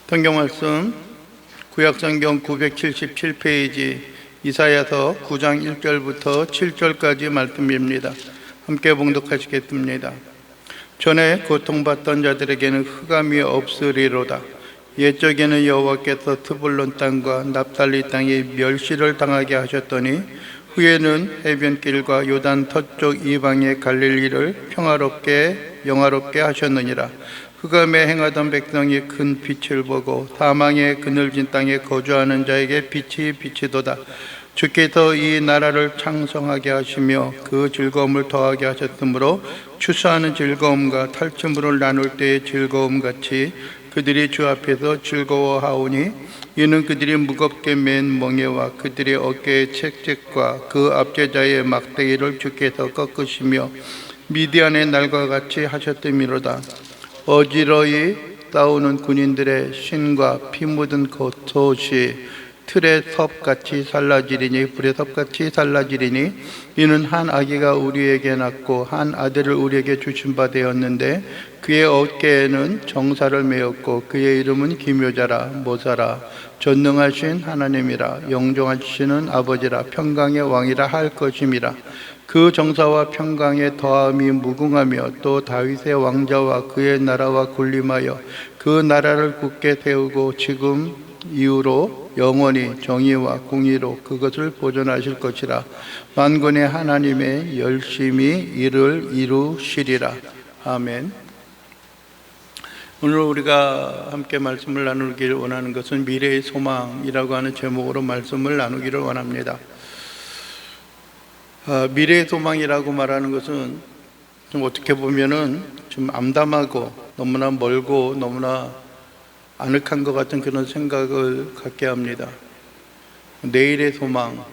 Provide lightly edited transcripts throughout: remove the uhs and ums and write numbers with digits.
성경 말씀 구약성경 977페이지 이사야서 9장 1절부터 7절까지 말씀입니다. 함께 봉독하시겠습니다. 전에 고통받던 자들에게는 흑암이 없으리로다. 옛적에는 여호와께서 스불론 땅과 납달리 땅에 멸시를 당하게 하셨더니 후에는 해변길과 요단 서쪽 이방의 갈릴리를 평화롭게 영화롭게 하셨느니라. 흑암에 행하던 백성이 큰 빛을 보고 사망의 그늘진 땅에 거주하는 자에게 빛이 비치도다. 주께서 이 나라를 창성하게 하시며 그 즐거움을 더하게 하셨으므로 추수하는 즐거움과 탈취물을 나눌 때의 즐거움같이 그들이 주 앞에서 즐거워하오니 이는 그들이 무겁게 맨 멍에와 그들의 어깨의 책책과 그 압제자의 막대기를 주께서 꺾으시며 미디안의 날과 같이 하셨음이로다. 어지러이 싸우는 군인들의 신과 피 묻은 겉옷이 틀의 섭같이 살라지리니 불의 섭같이 살라지리니 이는 한 아기가 우리에게 낳고 한 아들을 우리에게 주신 바 되었는데 그의 어깨에는 정사를 메었고 그의 이름은 기묘자라 모사라 전능하신 하나님이라 영종하시는 아버지라 평강의 왕이라 할 것임이라. 그 정사와 평강의 더함이 무궁하며 또 다윗의 왕자와 그의 나라와 군림하여 그 나라를 굳게 세우고 지금 이후로 영원히 정의와 공의로 그것을 보존하실 것이라. 만군의 하나님의 열심히 이를 이루시리라. 아멘. 오늘 우리가 함께 말씀을 나누기를 원하는 것은 미래의 소망이라고 하는 제목으로 말씀을 나누기를 원합니다. 미래의 소망이라고 말하는 것은 좀 어떻게 보면은 좀 암담하고 너무나 멀고 너무나 아늑한 것 같은 그런 생각을 갖게 합니다. 내일의 소망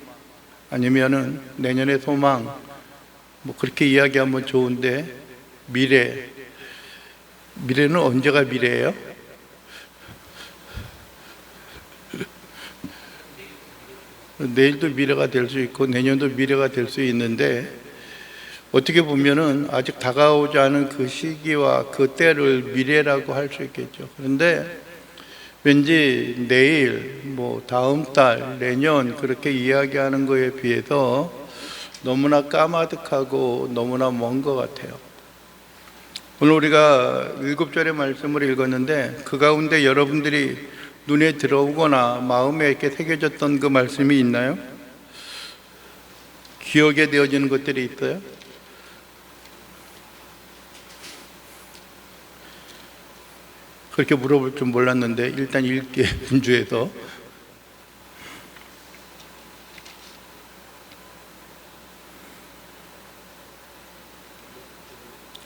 아니면은 내년의 소망 뭐 그렇게 이야기하면 좋은데 미래는 언제가 미래예요? 내일도 미래가 될 수 있고 내년도 미래가 될 수 있는데 어떻게 보면은 아직 다가오지 않은 그 시기와 그 때를 미래라고 할 수 있겠죠. 그런데 왠지 내일, 뭐 다음 달, 내년 그렇게 이야기하는 거에 비해서 너무나 까마득하고 너무나 먼 것 같아요. 오늘 우리가 7절의 말씀을 읽었는데 그 가운데 여러분들이 눈에 들어오거나 마음에 이렇게 새겨졌던 그 말씀이 있나요? 기억에 되어지는 것들이 있어요? 그렇게 물어볼 줄 몰랐는데 일단 읽게 분주해서.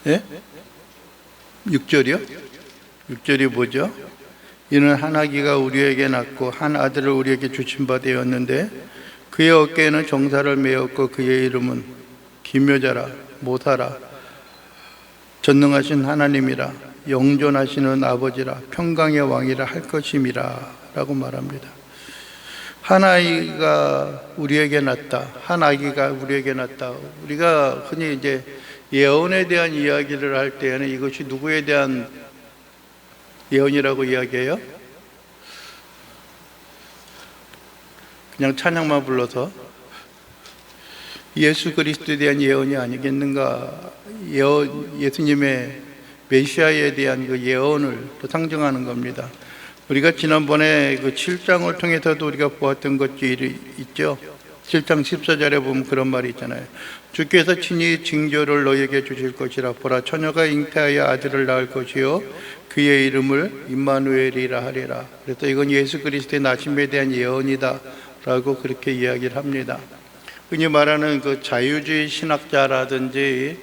예? 6절이요? 6절이 뭐죠? 이는 한 아기가 우리에게 낳고 한 아들을 우리에게 주신 바 되었는데 그의 어깨에는 정사를 메었고 그의 이름은 기묘자라 모사라 전능하신 하나님이라 영존하시는 아버지라 평강의 왕이라 할 것임이라 라고 말합니다. 한 아이가 우리에게 낳다, 한 아기가 우리에게 낳다. 우리가 흔히 이제 예언에 대한 이야기를 할 때에는 이것이 누구에 대한 예언이라고 이야기해요? 그냥 찬양만 불러서 예수 그리스도에 대한 예언이 아니겠는가? 예수님의 메시아에 대한 그 예언을 또 상징하는 겁니다. 우리가 지난번에 그 7장을 통해서도 우리가 보았던 것들이 있죠. 7장 14절에 보면 그런 말이 있잖아요. 주께서 친히 징조를 너에게 주실 것이라. 보라, 처녀가 잉태하여 아들을 낳을 것이요 그의 이름을 임마누엘이라 하리라. 그래서 이건 예수 그리스도의 나심에 대한 예언이다 라고 그렇게 이야기를 합니다. 흔히 말하는 그 자유주의 신학자라든지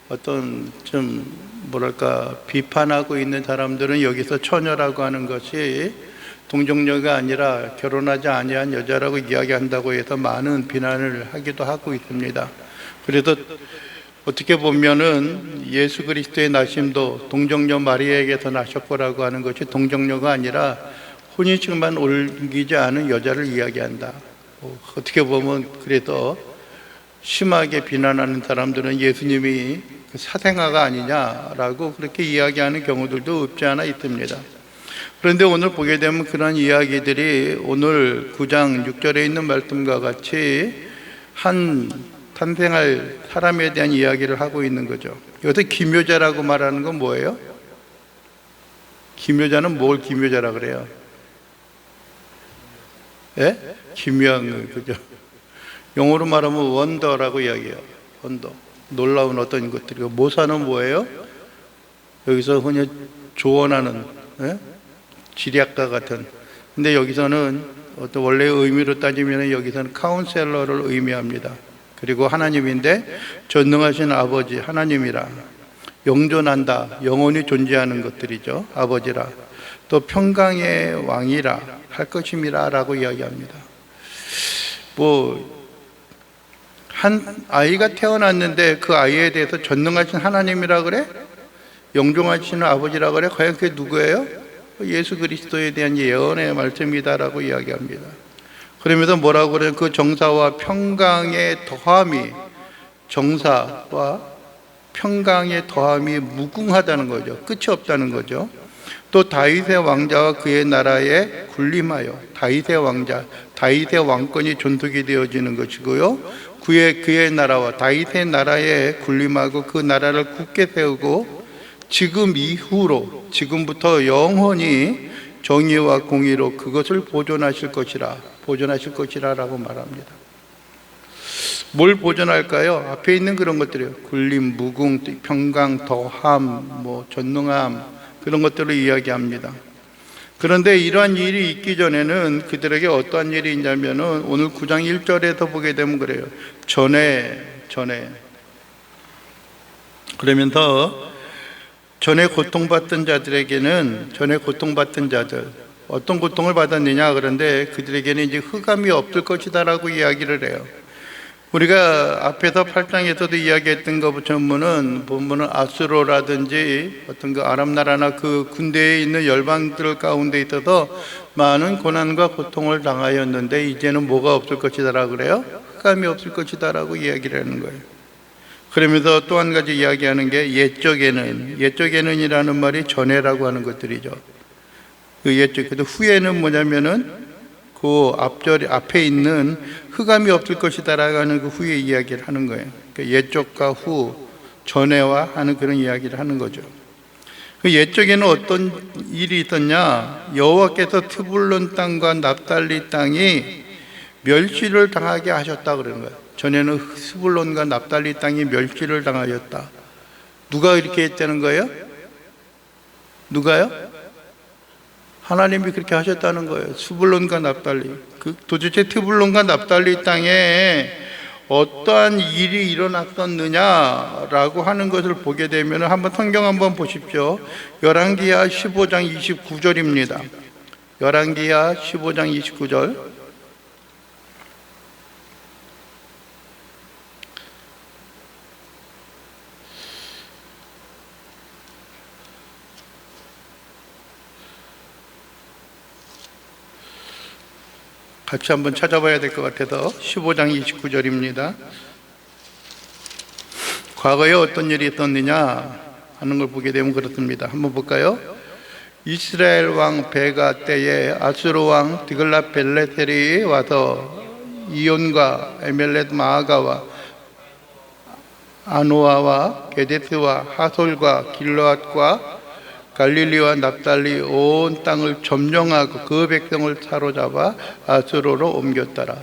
어떤 좀 뭐랄까 비판하고 있는 사람들은 여기서 처녀라고 하는 것이 동정녀가 아니라 결혼하지 아니한 여자라고 이야기한다고 해서 많은 비난을 하기도 하고 있습니다. 그래서 어떻게 보면은 예수 그리스도의 나심도 동정녀 마리아에게서 나셨고라고 하는 것이 동정녀가 아니라 혼인식만 옮기지 않은 여자를 이야기한다. 어떻게 보면 그래도 심하게 비난하는 사람들은 예수님이 사생아가 아니냐라고 그렇게 이야기하는 경우들도 없지 않아 있습니다. 그런데 오늘 보게 되면 그런 이야기들이 오늘 9장 6절에 있는 말씀과 같이 한 탄생할 사람에 대한 이야기를 하고 있는 거죠. 여기서 기묘자라고 말하는 건 뭐예요? 기묘자는 뭘 기묘자라 그래요? 예? 기묘한, 그죠? 영어로 말하면 원더라고 이야기해요. 원더. 놀라운 어떤 것들이고, 모사는 뭐예요? 여기서 흔히 조언하는, 예? 지략가 같은. 근데 여기서는 어떤 원래의 의미로 따지면 여기서는 카운셀러를 의미합니다. 그리고 하나님인데 전능하신 아버지 하나님이라, 영존한다, 영원히 존재하는 것들이죠. 아버지라. 또 평강의 왕이라 할 것임이라 라고 이야기합니다. 한 아이가 태어났는데 그 아이에 대해서 전능하신 하나님이라 그래? 영존하시는 아버지라 그래? 과연 그게 누구예요? 예수 그리스도에 대한 예언의 말씀이다라고 이야기합니다. 그러면서 뭐라고 그래요? 그 정사와 평강의 더함이, 정사와 평강의 더함이 무궁하다는 거죠. 끝이 없다는 거죠. 또 다윗의 왕자와 그의 나라에 군림하여, 다윗의 왕자, 다윗의 왕권이 존속이 되어지는 것이고요. 그의 나라와 다윗의 나라에 군림하고 그 나라를 굳게 세우고 지금 이후로, 지금부터 영원히 정의와 공의로 그것을 보존하실 것이라 라고 말합니다. 뭘 보존할까요? 앞에 있는 그런 것들이요. 군림, 무궁, 평강, 더함, 전능함, 그런 것들을 이야기합니다. 그런데 이러한 일이 있기 전에는 그들에게 어떠한 일이 있냐면은 오늘 9장 1절에서 보게 되면 그래요. 전에 그러면서 전에 고통받던 자들에게는, 전에 고통받던 자들, 어떤 고통을 받았느냐, 그런데 그들에게는 이제 흑암이 없을 것이다 라고 이야기를 해요. 우리가 앞에서 8장에서도 이야기했던 것 본문은 아수로라든지 어떤 그 아람 나라나 그 군대에 있는 열방들 가운데 있어서 많은 고난과 고통을 당하였는데 이제는 뭐가 없을 것이다 라고 그래요? 흑암이 없을 것이다 라고 이야기를 하는 거예요. 그러면서 또 한 가지 이야기하는 게 옛적에는 이라는 말이 전에라고 하는 것들이죠. 그 옛적, 근데 후에는 뭐냐면은 그 앞에 있는 흑암이 없을 것이다라고 하는 그 후에 이야기를 하는 거예요. 그러니까 옛적과 후, 전에와 하는 그런 이야기를 하는 거죠. 그 옛적에는 어떤 일이 있었냐? 여호와께서 트불론 땅과 납달리 땅이 멸시를 당하게 하셨다 그러는 거예요. 전에는 스불론과 납달리 땅이 멸시를 당하였다. 누가 이렇게 했다는 거예요? 누가요? 하나님이 그렇게 하셨다는 거예요. 스불론과 납달리. 도대체 트불론과 납달리 땅에 어떠한 일이 일어났었느냐라고 하는 것을 보게 되면 한번 성경 한번 보십시오. 열왕기하 15장 29절입니다. 열왕기하 15장 29절. 같이 한번 찾아봐야 될 것 같아서 15장 29절입니다. 과거에 어떤 일이 있었느냐 하는 걸 보게 되면 그렇습니다. 한번 볼까요? 이스라엘 왕 베가 때에 아수르 왕 디글랏벨레셀이 와서 이온과 에멜렛 마아가와 아노아와 게데스와 하솔과 길르앗과 갈릴리와 납달리 온 땅을 점령하고 그 백성을 사로잡아 아수르로 옮겼더라.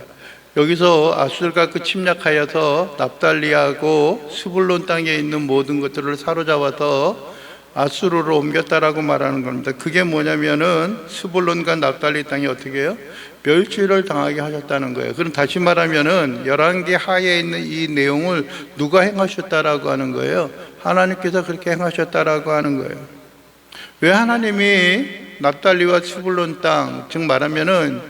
여기서 아수르가 침략하여서 납달리하고 스불론 땅에 있는 모든 것들을 사로잡아서 아수르로 옮겼다라고 말하는 겁니다. 그게 뭐냐면은 스불론과 납달리 땅이 어떻게 해요? 멸시를 당하게 하셨다는 거예요. 그럼 다시 말하면은 열왕기 하에 있는 이 내용을 누가 행하셨다라고 하는 거예요? 하나님께서 그렇게 행하셨다라고 하는 거예요. 왜 하나님이 납달리와 스불론 땅, 즉 말하면은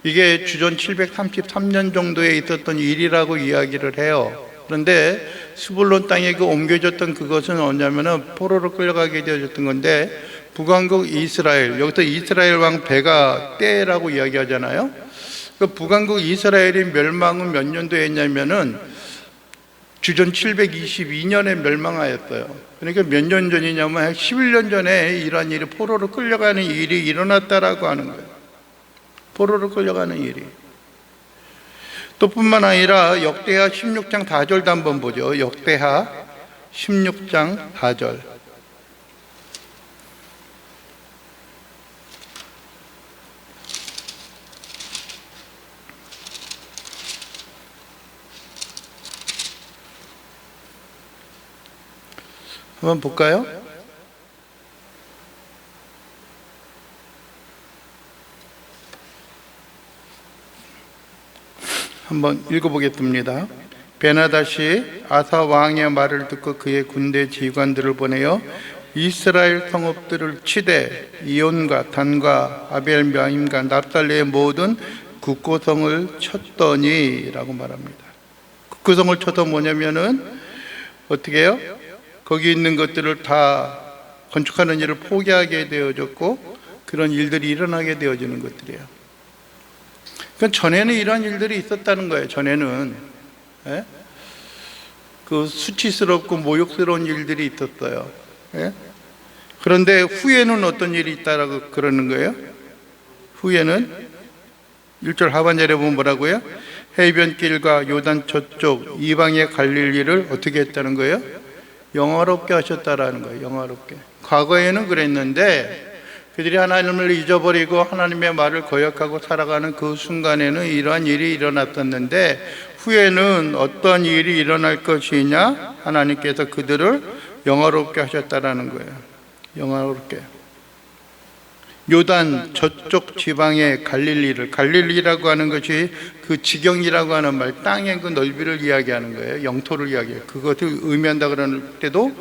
이게 주전 733년 정도에 있었던 일이라고 이야기를 해요. 그런데 스불론 땅에 옮겨졌던 그것은 뭐냐면은 포로로 끌려가게 되어졌던 건데 북왕국 이스라엘, 여기서 이스라엘 왕 베가 때라고 이야기하잖아요. 그 북왕국 이스라엘이 멸망은 몇 년도에 했냐면은 주전 722년에 멸망하였어요. 그러니까 몇 년 전이냐면 한 11년 전에 이러한 일이, 포로로 끌려가는 일이 일어났다라고 하는 거예요. 포로로 끌려가는 일이. 또 뿐만 아니라 역대하 16장 4절도 한번 보죠. 역대하 16장 4절. 한번 볼까요? 한번 읽어보겠습니다. 베나다시 아사 왕의 말을 듣고 그의 군대 지휘관들을 보내어 이스라엘 성읍들을 치되 이온과 단과 아벨마임과 납달리의 모든 국고성을 쳤더니 라고 말합니다. 국고성을 쳐서 뭐냐면은 어떻게 해요? 거기 있는 것들을 다 건축하는 일을 포기하게 되어졌고 그런 일들이 일어나게 되어지는 것들이에요. 그러니까 전에는 이런 일들이 있었다는 거예요. 전에는 그 수치스럽고 모욕스러운 일들이 있었어요. 그런데 후에는 어떤 일이 있다라고 그러는 거예요? 후에는 1절 하반절에 보면 뭐라고요? 해변길과 요단 저쪽 이방의 갈릴리를 어떻게 했다는 거예요? 영화롭게 하셨다라는 거예요. 영화롭게. 과거에는 그랬는데 그들이 하나님을 잊어버리고 하나님의 말을 거역하고 살아가는 그 순간에는 이러한 일이 일어났었는데 후에는 어떤 일이 일어날 것이냐? 하나님께서 그들을 영화롭게 하셨다라는 거예요. 영화롭게. 요단 저쪽 지방의 갈릴리를, 갈릴리라고 하는 것이 그 지경이라고 하는 말, 땅의 그 넓이를 이야기하는 거예요. 영토를 이야기해요. 그것을 의미한다 그럴 때도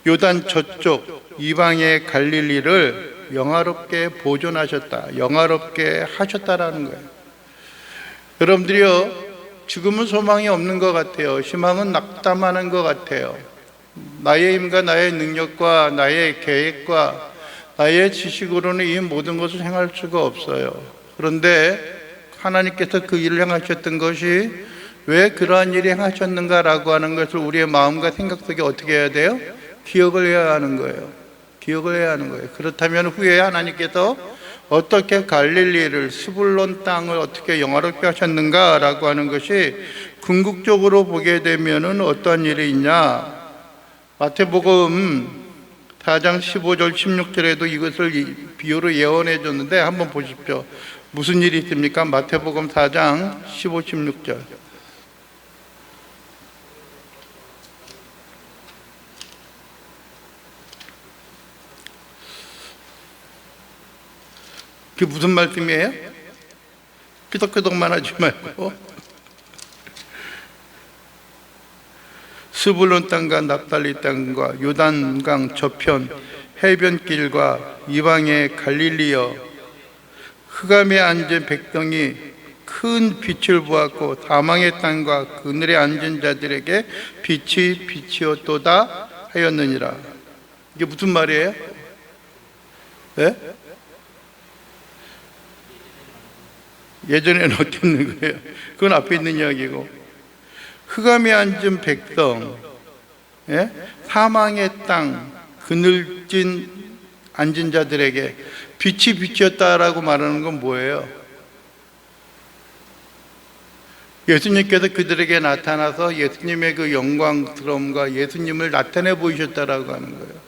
요단 저쪽 이방의 갈릴리를 영화롭게 보존하셨다, 영화롭게 하셨다라는 거예요. 여러분들이요, 지금은 소망이 없는 것 같아요. 희망은 낙담하는 것 같아요. 나의 힘과 나의 능력과 나의 계획과 나의 지식으로는 이 모든 것을 행할 수가 없어요. 그런데 하나님께서 그 일을 행하셨던 것이 왜 그러한 일을 행하셨는가라고 하는 것을 우리의 마음과 생각 속에 어떻게 해야 돼요? 기억을 해야 하는 거예요. 기억을 해야 하는 거예요. 그렇다면 후에 하나님께서 어떻게 갈릴리를, 스불론 땅을 어떻게 영화롭게 하셨는가라고 하는 것이 궁극적으로 보게 되면은 어떤 일이 있냐? 마태복음 4장 15절 16절에도 이것을 비유로 예언해 줬는데 한번 보십시오. 무슨 일이 있습니까? 마태복음 4장 15, 16절. 그게 무슨 말씀이에요? 끄덕끄덕만 하지 말고 스불론 땅과 납달리 땅과 요단강 저편 해변길과 이방의 갈릴리여, 흑암에 앉은 백성이 큰 빛을 보았고 사망의 땅과 그늘에 앉은 자들에게 빛이 빛이었도다 하였느니라. 이게 무슨 말이에요? 네? 예전에는 어땠는 거예요? 그건 앞에 있는 이야기고, 흑암에 앉은 백성, 사망의 땅, 그늘진 앉은 자들에게 빛이 빛이었다라고 말하는 건 뭐예요? 예수님께서 그들에게 나타나서 예수님의 그 영광스러움과 예수님을 나타내 보이셨다라고 하는 거예요.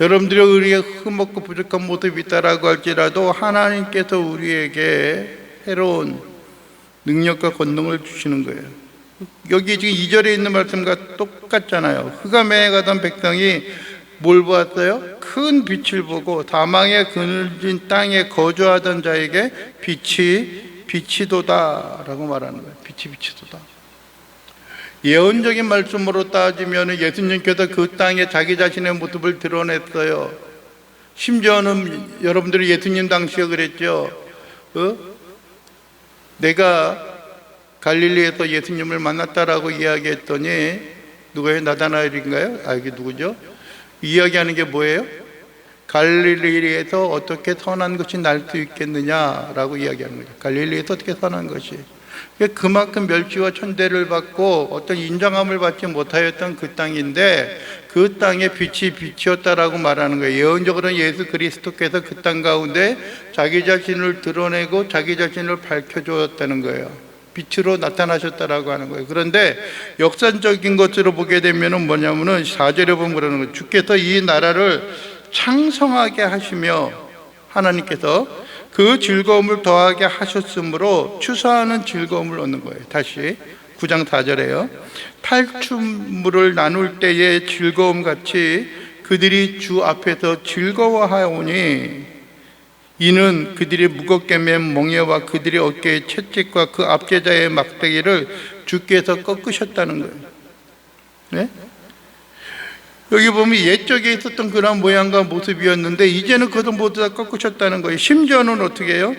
여러분들이 우리의 흠없고 부족한 모습이 있다라고 할지라도 하나님께서 우리에게 새로운 능력과 권능을 주시는 거예요. 여기 지금 2절에 있는 말씀과 똑같잖아요. 흑암에 가던 백성이 뭘 보았어요? 큰 빛을 보고 사망의 그늘진 땅에 거주하던 자에게 빛이 빛이도다 라고 말하는 거예요. 빛이 빛이도다. 예언적인 말씀으로 따지면 예수님께서 그 땅에 자기 자신의 모습을 드러냈어요. 심지어는 여러분들이 예수님 당시에 그랬죠. 내가 갈릴리에서 예수님을 만났다라고 이야기했더니 누구예요? 나다나엘인가요? 이게 누구죠? 이야기하는 게 뭐예요? 갈릴리에서 어떻게 선한 것이 날 수 있겠느냐라고 이야기하는 거죠. 갈릴리에서 어떻게 선한 것이. 그만큼 멸시와 천대를 받고 어떤 인정함을 받지 못하였던 그 땅인데 그 땅에 빛이 빛이었다라고 말하는 거예요. 예언적으로는 예수 그리스도께서 그 땅 가운데 자기 자신을 드러내고 자기 자신을 밝혀주었다는 거예요. 빛으로 나타나셨다라고 하는 거예요. 그런데 역사적인 것으로 보게 되면은 뭐냐면은 4절에 보면 그러는 거예요. 주께서 이 나라를 창성하게 하시며 하나님께서 그 즐거움을 더하게 하셨으므로 추수하는 즐거움을 얻는 거예요. 다시 9장 4절에요. 탈춤물을 나눌 때의 즐거움 같이 그들이 주 앞에서 즐거워하오니 이는 그들이 무겁게 맨 멍에와 그들의 어깨의 채찍과 그 압제자의 막대기를 주께서 꺾으셨다는 거예요. 네? 여기 보면 옛적에 있었던 그런 모양과 모습이었는데 이제는 그것도 모두 다 꺾으셨다는 거예요. 심지어는 어떻게 해요?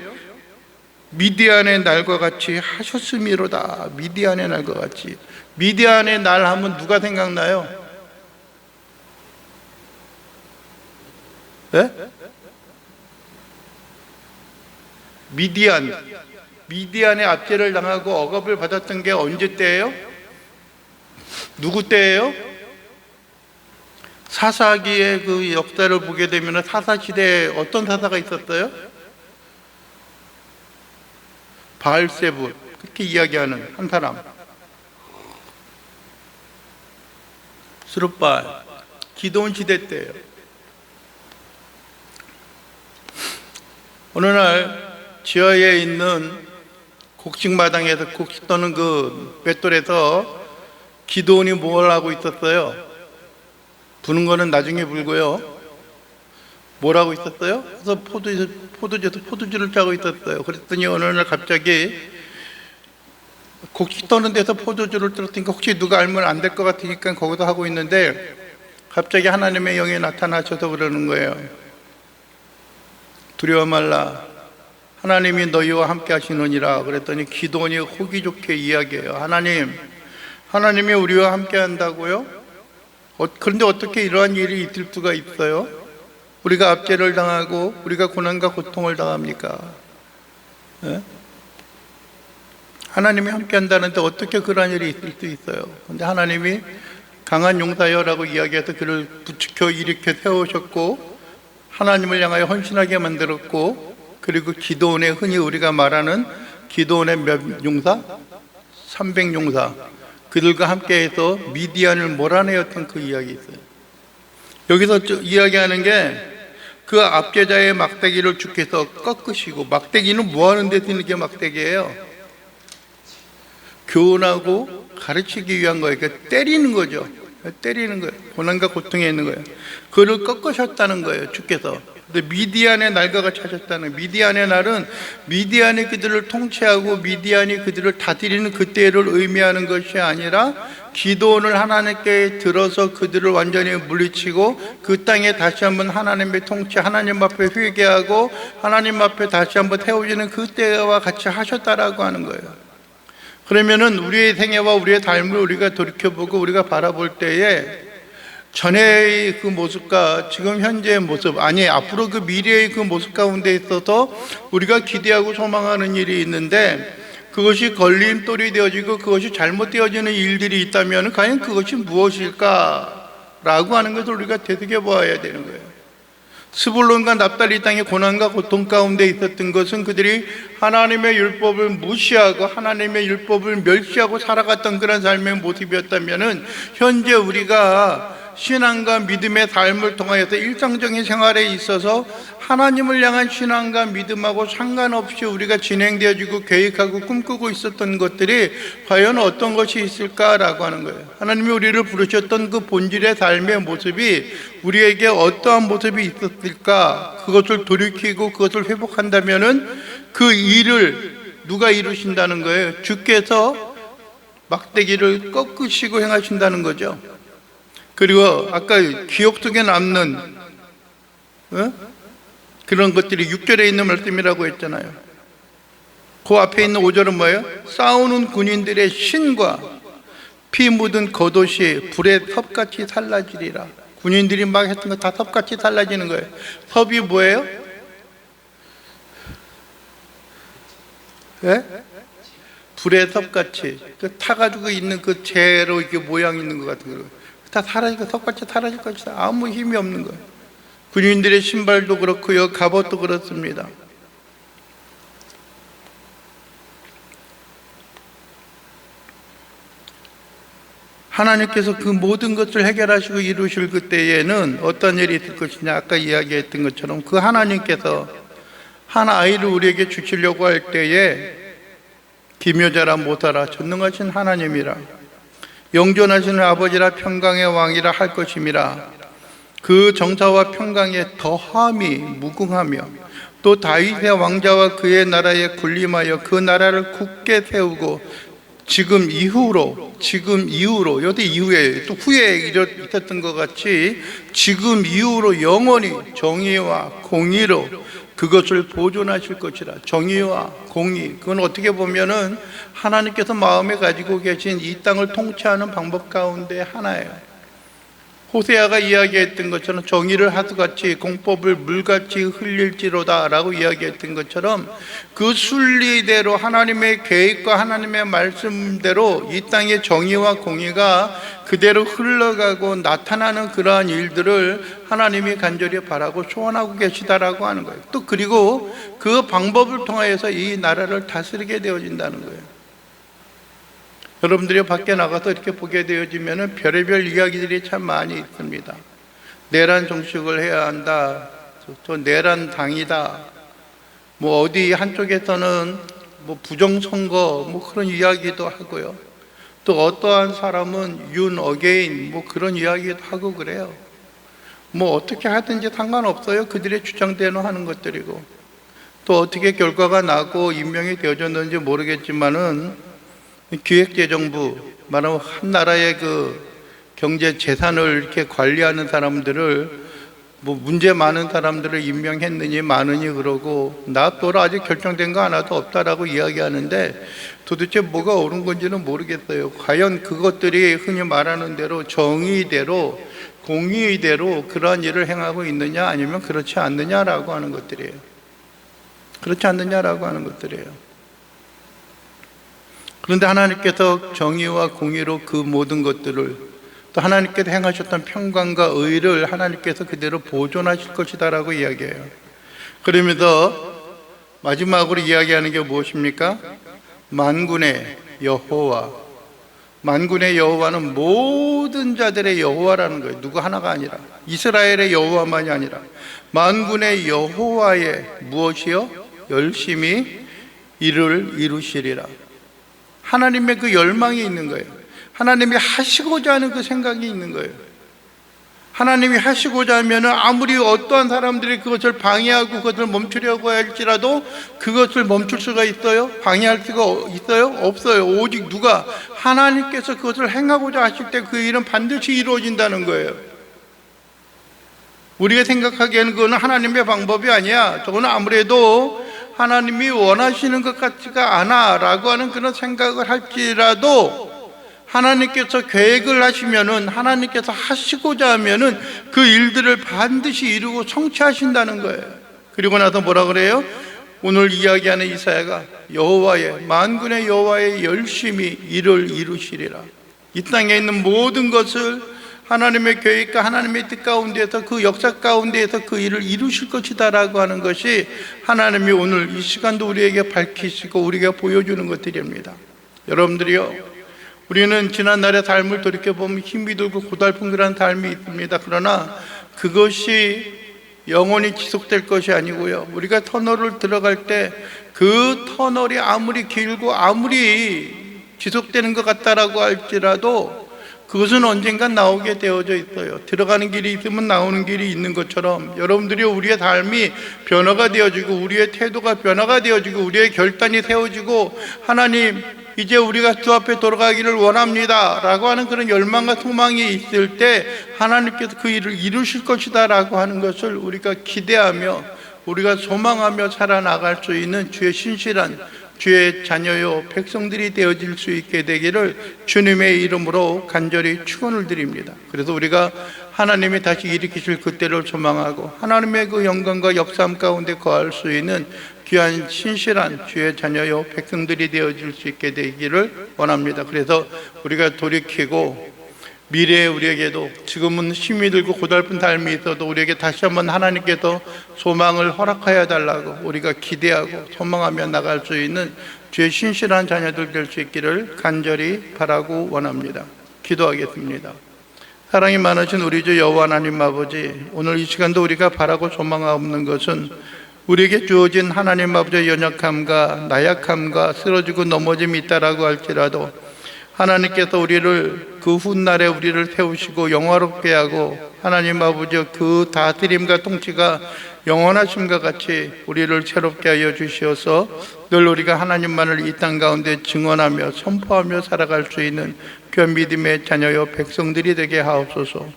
미디안의 날과 같이 하셨음이로다. 미디안의 날과 같이. 미디안의 날 하면 누가 생각나요? 네? 미디안의 압제를 당하고 억압을 받았던 게 언제 때예요? 누구 때예요? 사사기의 그 역사를 보게 되면 사사시대에 어떤 사사가 있었어요? 바알세불, 그렇게 이야기하는 한 사람. 스룹바알, 기드온 시대 때예요. 어느 날 지하에 있는 곡식마당에서 곡식 떠는 그 맷돌에서 기드온이 뭘 하고 있었어요? 부는 거는 나중에 불고요. 뭘 하고 있었어요? 그래서 포도주에서 포도주를 짜고 있었어요. 그랬더니 어느 날 갑자기 곡식 떠는 데서 포도주를 떨었으니까 혹시 누가 알면 안 될 것 같으니까 거기서 하고 있는데 갑자기 하나님의 영이 나타나셔서 그러는 거예요. 두려워 말라. 하나님이 너희와 함께 하시느니라. 그랬더니 기드온이 호기 좋게 이야기해요. 하나님이 우리와 함께 한다고요? 그런데 어떻게 이러한 일이 있을 수가 있어요? 우리가 압제를 당하고 우리가 고난과 고통을 당합니까? 네? 하나님이 함께 한다는데 어떻게 그러한 일이 있을 수 있어요? 근데 하나님이 강한 용사여라고 이야기해서 그를 부추겨 일으켜 세우셨고 하나님을 향하여 헌신하게 만들었고 그리고 기드온의 흔히 우리가 말하는 기드온의 몇 용사? 300용사 그들과 함께해서 미디안을 몰아내었던 그 이야기 있어요. 여기서 이야기하는 게 그 압제자의 막대기를 주께서 꺾으시고, 막대기는 뭐 하는 데 쓰는 게 막대기예요? 교훈하고 가르치기 위한 거예요. 그러니까 때리는 거죠. 때리는 거예요. 고난과 고통에 있는 거예요. 그를 꺾으셨다는 거예요, 주께서. 근데 미디안의 날과 같이 하셨다는 거예요. 미디안의 날은 미디안이 그들을 통치하고 미디안이 그들을 다스리는 그때를 의미하는 것이 아니라 기도원을 하나님께 들어서 그들을 완전히 물리치고 그 땅에 다시 한번 하나님의 통치, 하나님 앞에 회개하고 하나님 앞에 다시 한번 세워지는 그때와 같이 하셨다라고 하는 거예요. 그러면은 우리의 생애와 우리의 삶을 우리가 돌이켜보고 우리가 바라볼 때에 전에의 그 모습과 지금 현재의 모습, 아니 앞으로 그 미래의 그 모습 가운데 있어서 우리가 기대하고 소망하는 일이 있는데 그것이 걸림돌이 되어지고 그것이 잘못되어지는 일들이 있다면 과연 그것이 무엇일까라고 하는 것을 우리가 되새겨봐야 되는 거예요. 스불론과 납달리 땅의 고난과 고통 가운데 있었던 것은 그들이 하나님의 율법을 무시하고 하나님의 율법을 멸시하고 살아갔던 그런 삶의 모습이었다면 현재 우리가 신앙과 믿음의 삶을 통하여서 일상적인 생활에 있어서 하나님을 향한 신앙과 믿음하고 상관없이 우리가 진행되어지고 계획하고 꿈꾸고 있었던 것들이 과연 어떤 것이 있을까라고 하는 거예요. 하나님이 우리를 부르셨던 그 본질의 삶의 모습이 우리에게 어떠한 모습이 있었을까? 그것을 돌이키고 그것을 회복한다면은 그 일을 누가 이루신다는 거예요? 주께서 막대기를 꺾으시고 행하신다는 거죠. 그리고 아까 기억 속에 남는 그런 것들이 6절에 있는 말씀이라고 했잖아요. 그 앞에 있는 5절은 뭐예요? 싸우는 군인들의 신과 피 묻은 겉옷이 불에 섭같이 살라지리라. 군인들이 막 했던 거 다 섭같이 살라지는 거예요. 섭이 뭐예요? 불의 섭같이 타가지고 있는 그 재로 이렇게 모양 있는 것 같은 거 다 사라지고 섭같이 사라질 것이다. 아무 힘이 없는 거예요. 군인들의 신발도 그렇고요, 갑옷도 그렇습니다. 하나님께서 그 모든 것을 해결하시고 이루실 그때에는 어떤 일이 있을 것이냐. 아까 이야기했던 것처럼 그 하나님께서 한 아이를 우리에게 주시려고 할 때에 기묘자라 못하라 전능하신 하나님이라 영존하시는 아버지라 평강의 왕이라 할 것임이라. 그 정사와 평강에 더함이 무궁하며 또 다윗의 왕자와 그의 나라에 군림하여 그 나라를 굳게 세우고 지금 이후로 여기 이후에 또 후에 있었던 것 같이 지금 이후로 영원히 정의와 공의로 그것을 보존하실 것이라. 정의와 공의, 그건 어떻게 보면은 하나님께서 마음에 가지고 계신 이 땅을 통치하는 방법 가운데 하나예요. 호세아가 이야기했던 것처럼 정의를 하수같이 공법을 물같이 흘릴지로다 라고 이야기했던 것처럼 그 순리대로 하나님의 계획과 하나님의 말씀대로 이 땅의 정의와 공의가 그대로 흘러가고 나타나는 그러한 일들을 하나님이 간절히 바라고 소원하고 계시다라고 하는 거예요. 또 그리고 그 방법을 통하여서 이 나라를 다스리게 되어진다는 거예요. 여러분들이 밖에 나가서 이렇게 보게 되어지면 별의별 이야기들이 참 많이 있습니다. 내란 정식을 해야 한다, 또 내란 당이다, 뭐 어디 한쪽에서는 뭐 부정선거 뭐 그런 이야기도 하고요. 또 어떠한 사람은 윤 어게인 뭐 그런 이야기도 하고 그래요. 뭐 어떻게 하든지 상관없어요. 그들의 주장대로 하는 것들이고 또 어떻게 결과가 나고 임명이 되어졌는지 모르겠지만은 기획재정부, 말하면 한 나라의 그 경제 재산을 이렇게 관리하는 사람들을 뭐 문제 많은 사람들을 임명했느니 많으니 그러고 나 또라 아직 결정된 거 하나도 없다라고 이야기하는데 도대체 뭐가 옳은 건지는 모르겠어요. 과연 그것들이 흔히 말하는 대로 정의대로 공의대로 그러한 일을 행하고 있느냐 아니면 그렇지 않느냐라고 하는 것들이에요. 그렇지 않느냐라고 하는 것들이에요. 그런데 하나님께서 정의와 공의로 그 모든 것들을 또 하나님께서 행하셨던 평강과 의를 하나님께서 그대로 보존하실 것이다 라고 이야기해요. 그러면서 마지막으로 이야기하는 게 무엇입니까? 만군의 여호와. 만군의 여호와는 모든 자들의 여호와라는 거예요. 누구 하나가 아니라 이스라엘의 여호와만이 아니라 만군의 여호와의 무엇이요? 열심히 이를 이루시리라. 하나님의 그 열망이 있는 거예요. 하나님이 하시고자 하는 그 생각이 있는 거예요. 하나님이 하시고자 하면 아무리 어떠한 사람들이 그것을 방해하고 그것을 멈추려고 할지라도 그것을 멈출 수가 있어요? 방해할 수가 있어요? 없어요. 오직 누가? 하나님께서 그것을 행하고자 하실 때 그 일은 반드시 이루어진다는 거예요. 우리가 생각하기에는 그거는 하나님의 방법이 아니야. 저거는 아무래도 하나님이 원하시는 것 같지가 않아 라고 하는 그런 생각을 할지라도 하나님께서 계획을 하시면은 하나님께서 하시고자 하면은 그 일들을 반드시 이루고 성취하신다는 거예요. 그리고 나서 뭐라 그래요? 오늘 이야기하는 이사야가 여호와의 만군의 여호와의 열심히 이를 이루시리라. 이 땅에 있는 모든 것을 하나님의 계획과 하나님의 뜻 가운데에서 그 역사 가운데에서 그 일을 이루실 것이다 라고 하는 것이 하나님이 오늘 이 시간도 우리에게 밝히시고 우리가 보여주는 것들입니다. 여러분들이요, 우리는 지난날의 삶을 돌이켜보면 힘이 들고 고달픈 그런 삶이 있습니다. 그러나 그것이 영원히 지속될 것이 아니고요, 우리가 터널을 들어갈 때 그 터널이 아무리 길고 아무리 지속되는 것 같다라고 할지라도 그것은 언젠간 나오게 되어져 있어요. 들어가는 길이 있으면 나오는 길이 있는 것처럼 여러분들이 우리의 삶이 변화가 되어지고 우리의 태도가 변화가 되어지고 우리의 결단이 세워지고 하나님 이제 우리가 주 앞에 돌아가기를 원합니다 라고 하는 그런 열망과 소망이 있을 때 하나님께서 그 일을 이루실 것이다 라고 하는 것을 우리가 기대하며 우리가 소망하며 살아나갈 수 있는 주의 신실한 주의 자녀요 백성들이 되어질 수 있게 되기를 주님의 이름으로 간절히 축원을 드립니다. 그래서 우리가 하나님이 다시 일으키실 그때를 소망하고 하나님의 그 영광과 역사함 가운데 거할 수 있는 귀한 신실한 주의 자녀요 백성들이 되어줄 수 있게 되기를 원합니다. 그래서 우리가 돌이키고 미래에 우리에게도 지금은 힘이 들고 고달픈 삶이 있어도 우리에게 다시 한번 하나님께서 소망을 허락하여 달라고 우리가 기대하고 소망하며 나갈 수 있는 주의 신실한 자녀들 될 수 있기를 간절히 바라고 원합니다. 기도하겠습니다. 사랑이 많으신 우리 주 여호와 하나님 아버지, 오늘 이 시간도 우리가 바라고 소망하는 것은 우리에게 주어진 하나님 아버지의 연약함과 나약함과 쓰러지고 넘어짐이 있다라고 할지라도 하나님께서 우리를 그 훗날에 우리를 세우시고 영화롭게 하고 하나님 아버지의 그 다스림과 통치가 영원하심과 같이 우리를 새롭게 하여 주시어서 늘 우리가 하나님만을 이 땅 가운데 증언하며 선포하며 살아갈 수 있는 귀한 믿음의 자녀여 백성들이 되게 하옵소서.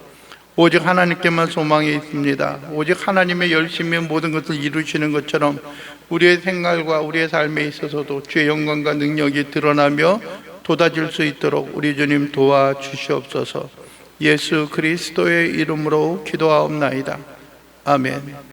오직 하나님께만 소망이 있습니다. 오직 하나님의 열심히 모든 것을 이루시는 것처럼 우리의 생활과 우리의 삶에 있어서도 주의 영광과 능력이 드러나며 쏟아질 수 있도록 우리 주님 도와주시옵소서. 예수 그리스도의 이름으로 기도하옵나이다. 아멘.